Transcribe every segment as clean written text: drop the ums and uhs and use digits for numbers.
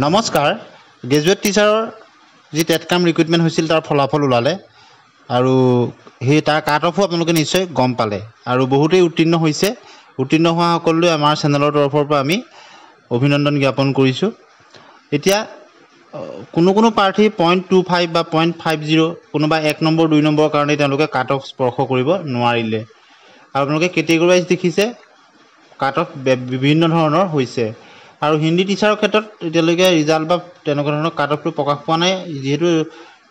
নমস্কাৰ গ্ৰেজুৱেট টিচাৰৰ যি টেট কাম ৰিক্ৰুটমেণ্ট হৈছিল তাৰ ফলাফল ওলালে আৰু সেই তাৰ কাট অফো আপোনালোকে নিশ্চয় গম পালে আৰু বহুতেই উত্তীৰ্ণ হৈছে উত্তীৰ্ণ হোৱা সকলোৱে আমাৰ চেনেলৰ তৰফৰ পৰা আমি অভিনন্দন জ্ঞাপন কৰিছোঁ এতিয়া কোনো প্ৰাৰ্থী 0.25 বা 0.50 কোনোবা 1 নম্বৰ 2 নম্বৰৰ কাৰণে তেওঁলোকে কাট অফ স্পৰ্শ কৰিব নোৱাৰিলে আৰু আপোনালোকে কেটেগৰী ৱাইজ দেখিছে কাট অফ বিভিন্ন ধৰণৰ হৈছে আৰু হিন্দী টিচাৰৰ ক্ষেত্ৰত এতিয়ালৈকে ৰিজাল্ট বা তেনেকুৱা ধৰণৰ কাট অফটো প্ৰকাশ পোৱা নাই যেহেতু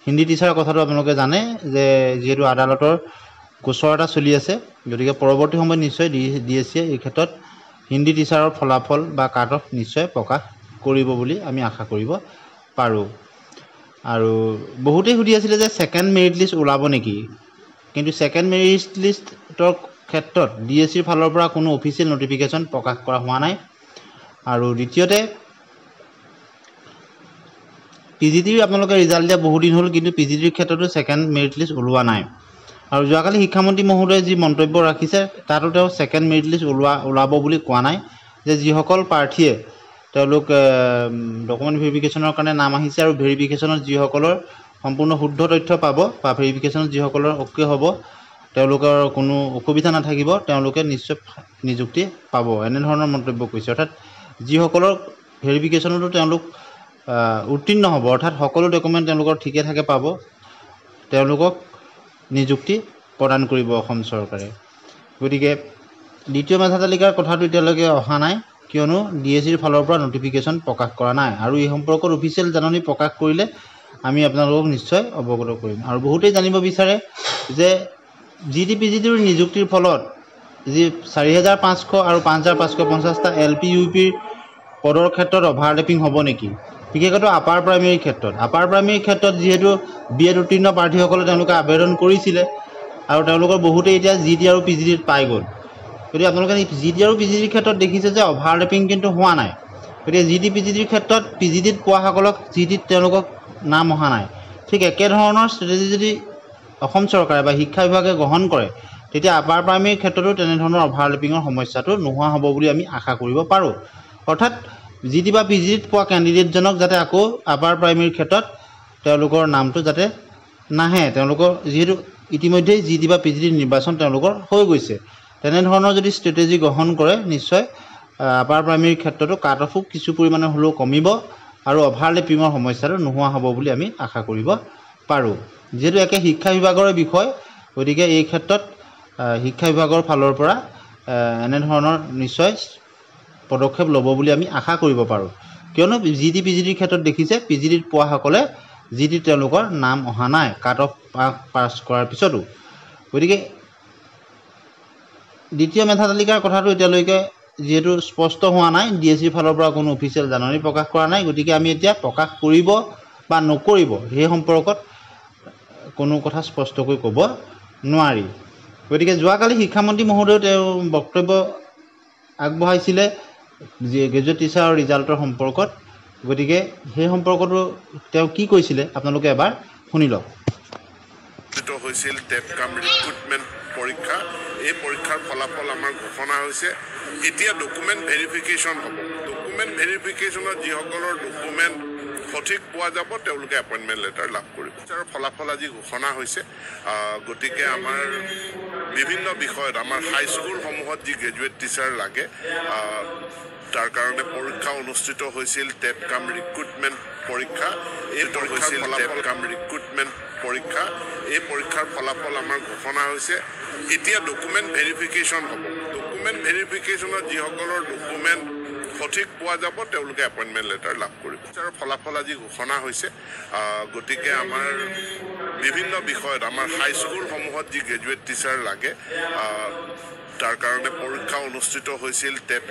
হিন্দী টিচাৰৰ কথাটো আপোনালোকে জানে যে যেহেতু আদালতৰ গোচৰ এটা চলি আছে গতিকে পৰৱৰ্তী সময়ত নিশ্চয় ডিএছচিয়ে এই ক্ষেত্ৰত হিন্দী টিচাৰৰ ফলাফল বা কাট অফ নিশ্চয় প্ৰকাশ কৰিব বুলি আমি আশা কৰিব পাৰোঁ আৰু বহুতেই সুধি আছিলে যে ছেকেণ্ড মেৰিট লিষ্ট ওলাব নেকি কিন্তু ছেকেণ্ড মেৰিট লিষ্টৰ ক্ষেত্ৰত ডিএছচিৰ ফালৰ পৰা কোনো অফিচিয়েল নটিফিকেশ্যন প্ৰকাশ কৰা হোৱা নাই আৰু দ্বিতীয়তে পিজিটিৰ আপোনালোকে ৰিজাল্ট দিয়া বহু দিন হ'ল কিন্তু পিজিটিৰ ক্ষেত্ৰতো ছেকেণ্ড মেৰিট লিষ্ট ওলোৱা নাই আৰু যোৱাকালি শিক্ষামন্ত্ৰী মহোদয়ে যি মন্তব্য ৰাখিছে তাতো তেওঁ ছেকেণ্ড মেৰিট লিষ্ট ওলাব বুলি কোৱা নাই যে যিসকল প্ৰাৰ্থীয়ে তেওঁলোক ডকুমেণ্ট ভেৰিফিকেশ্যনৰ কাৰণে নাম আহিছে আৰু ভেৰিফিকেশ্যনত যিসকলৰ সম্পূৰ্ণ শুদ্ধ তথ্য পাব বা ভেৰিফিকেশ্যনত যিসকলৰ অ'কে হ'ব তেওঁলোকৰ কোনো অসুবিধা নাথাকিব তেওঁলোকে নিশ্চয় নিযুক্তি পাব এনেধৰণৰ মন্তব্য কৰিছে অৰ্থাৎ যিসকলৰ ভেৰিফিকেশ্যনতো তেওঁলোক উত্তীৰ্ণ হ'ব অৰ্থাৎ সকলো ডকুমেণ্ট তেওঁলোকৰ ঠিকে থাকে পাব তেওঁলোকক নিযুক্তি প্ৰদান কৰিব অসম চৰকাৰে গতিকে দ্বিতীয় মেধা তালিকাৰ কথাটো এতিয়ালৈকে অহা নাই কিয়নো ডিএছচিৰ ফালৰ পৰা নটিফিকেশ্যন প্ৰকাশ কৰা নাই আৰু এই সম্পৰ্কত অফিচিয়েল জাননী প্ৰকাশ কৰিলে আমি আপোনালোকক নিশ্চয় অৱগত কৰিম আৰু বহুতেই জানিব বিচাৰে যে জিডিপিজিটিৰ নিযুক্তিৰ ফলত যি 4,500 আৰু 5,550টা LP UPৰ পদৰ ক্ষেত্ৰত অভাৰলেপিং হ'ব নেকি বিশেষকৈ আপাৰ প্ৰাইমেৰীৰ ক্ষেত্ৰত যিহেতু বিএড উত্তীৰ্ণ প্ৰাৰ্থীসকলে তেওঁলোকে আবেদন কৰিছিলে আৰু তেওঁলোকৰ বহুতেই এতিয়া জিডি আৰু পিজিডিত পাই গ'ল গতিকে আপোনালোকে জিডি আৰু পিজিডিৰ ক্ষেত্ৰত দেখিছে যে অভাৰলেপিং কিন্তু হোৱা নাই গতিকে জিডি পিজিডিৰ ক্ষেত্ৰত পিজিডিত পোৱাসকলক জিডিত তেওঁলোকক নাম অহা নাই ঠিক একেধৰণৰ ষ্ট্ৰেটেজি যদি অসম চৰকাৰে বা শিক্ষা বিভাগে গ্ৰহণ কৰে তেতিয়া আপাৰ প্ৰাইমেৰীৰ ক্ষেত্ৰতো তেনেধৰণৰ অভাৰলেপিঙৰ সমস্যাটো নোহোৱা হ'ব বুলি আমি আশা কৰিব পাৰোঁ অৰ্থাৎ জিডি বা পিজিডিত পোৱা কেণ্ডিডেটজনক যাতে আকৌ আপাৰ প্ৰাইমেৰীৰ ক্ষেত্ৰত তেওঁলোকৰ নামটো যাতে নাহে তেওঁলোকৰ যিহেতু ইতিমধ্যেই জিডি বা পিজিডিৰ নিৰ্বাচন তেওঁলোকৰ হৈ গৈছে তেনেধৰণৰ যদি ষ্ট্ৰেটেজি গ্ৰহণ কৰে নিশ্চয় আপাৰ প্ৰাইমেৰীৰ ক্ষেত্ৰতো কাট অফো কিছু পৰিমাণে হ'লেও কমিব আৰু অভাৰলেপিঙৰ সমস্যাটো নোহোৱা হ'ব বুলি আমি আশা কৰিব পাৰোঁ যিহেতু একে শিক্ষা বিভাগৰ বিষয় গতিকে এই ক্ষেত্ৰত শিক্ষা বিভাগৰ ফালৰ পৰা এনেধৰণৰ নিশ্চয় পদক্ষেপ ল'ব বুলি আমি আশা কৰিব পাৰোঁ কিয়নো জিডি পিজিডিৰ ক্ষেত্ৰত দেখিছে পিজিডিত পোৱাসকলে জিডিত তেওঁলোকৰ নাম অহা নাই কাট অফ পাছ কৰাৰ পিছতো গতিকে দ্বিতীয় মেধা তালিকাৰ কথাটো এতিয়ালৈকে যিহেতু স্পষ্ট হোৱা নাই ডিএছচিৰ ফালৰ পৰা কোনো অফিচিয়েল জাননী প্ৰকাশ কৰা নাই গতিকে আমি এতিয়া প্ৰকাশ কৰিব বা নকৰিব সেই সম্পৰ্কত কোনো কথা স্পষ্টকৈ ক'ব নোৱাৰি গতিকে যোৱাকালি শিক্ষামন্ত্ৰী মহোদয়ে তেওঁ বক্তব্য আগবঢ়াইছিলে গ্ৰেজুৱেট টিচাৰৰ ৰিজাল্টৰ সম্পৰ্কত গতিকে সেই সম্পৰ্কটো তেওঁ কি কৈছিলে আপোনালোকে এবাৰ শুনি লওক হৈছিল টেট কাম ৰিক্ৰুটমেণ্ট পৰীক্ষা এই পৰীক্ষাৰ ফলাফল আমাৰ ঘোষণা হৈছে এতিয়া ডকুমেণ্ট ভেৰিফিকেশ্যন হ'ব ডকুমেণ্ট ভেৰিফিকেশ্যনত যিসকলৰ ডকুমেণ্ট সঠিক পোৱা যাব তেওঁলোকে এপইণ্টমেণ্ট লেটাৰ লাভ কৰিব আৰু ফলাফল আজি ঘোষণা হৈছে গতিকে আমাৰ বিভিন্ন বিষয়ত আমাৰ হাইস্কুলসমূহত যি গ্ৰেজুৱেট টিচাৰ লাগে তাৰ কাৰণে পৰীক্ষা অনুষ্ঠিত হৈছিল টেট কাম ৰিক্ৰুটমেণ্ট পৰীক্ষা এই হৈছিল টেট কাম ৰিক্ৰুটমেণ্ট পৰীক্ষা এই পৰীক্ষাৰ ফলাফল আমাৰ ঘোষণা হৈছে এতিয়া ডকুমেণ্ট ভেৰিফিকেশ্যন হ'ব ডকুমেণ্ট ভেৰিফিকেশ্যনত যিসকলৰ ডকুমেণ্ট সঠিক পোৱা যাব তেওঁলোকে এপইণ্টমেণ্ট লেটাৰ লাভ কৰিব আৰু ফলাফল আজি ঘোষণা হৈছে গতিকে আমাৰ বিভিন্ন বিষয়ত আমাৰ হাইস্কুলসমূহত যি গ্ৰেজুৱেট টিচাৰ লাগে তাৰ কাৰণে পৰীক্ষা অনুষ্ঠিত হৈছিল টেট